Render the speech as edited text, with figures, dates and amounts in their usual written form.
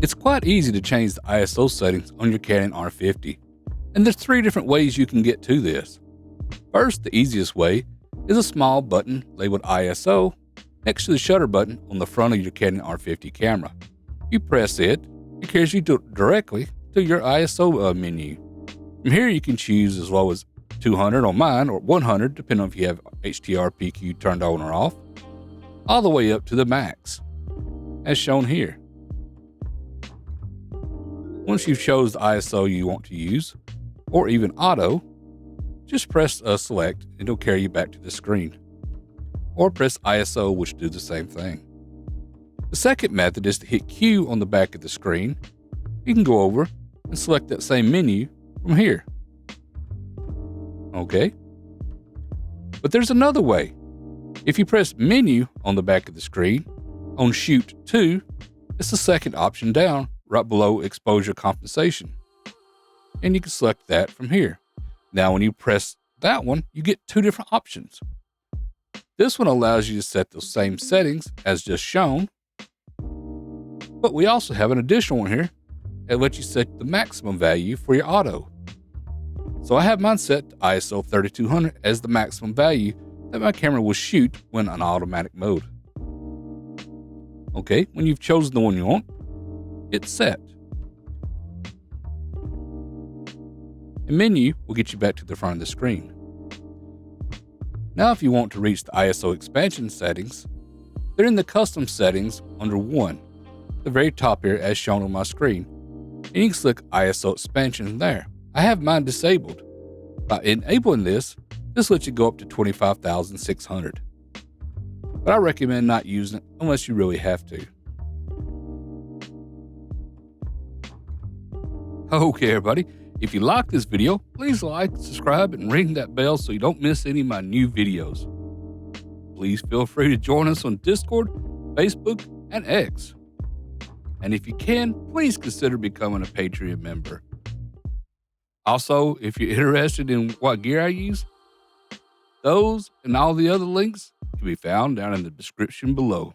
It's quite easy to change the ISO settings on your Canon R50, and there's 3 different ways you can get to this. First, the easiest way is a small button labeled ISO next to the shutter button on the front of your Canon R50 camera. You press it carries you directly to your ISO menu. From here you can choose as low as 200 on mine or 100 depending on if you have HDR PQ turned on or off, all the way up to the max, as shown here. Once you've chose the ISO you want to use, or even auto, just press select and it'll carry you back to the screen. Or press ISO, which do the same thing. The second method is to hit Q on the back of the screen. You can go over and select that same menu from here. Okay. But there's another way. If you press Menu on the back of the screen, on Shoot To, it's the second option down, right below Exposure Compensation. And you can select that from here. Now when you press that one, you get 2 different options. This one allows you to set those same settings as just shown, but we also have an additional one here that lets you set the maximum value for your auto. So I have mine set to ISO 3200 as the maximum value that my camera will shoot when on automatic mode. Okay, when you've chosen the one you want, it's set. A menu will get you back to the front of the screen. Now if you want to reach the ISO expansion settings, they're in the custom settings under 1, the very top here as shown on my screen, and you can select ISO expansion there. I have mine disabled. By enabling this lets you go up to 25,600. But I recommend not using it unless you really have to. Okay everybody, if you like this video, please like, subscribe, and ring that bell so you don't miss any of my new videos. Please feel free to join us on Discord, Facebook, and X. And if you can, please consider becoming a Patreon member. Also, if you're interested in what gear I use, those and all the other links can be found down in the description below.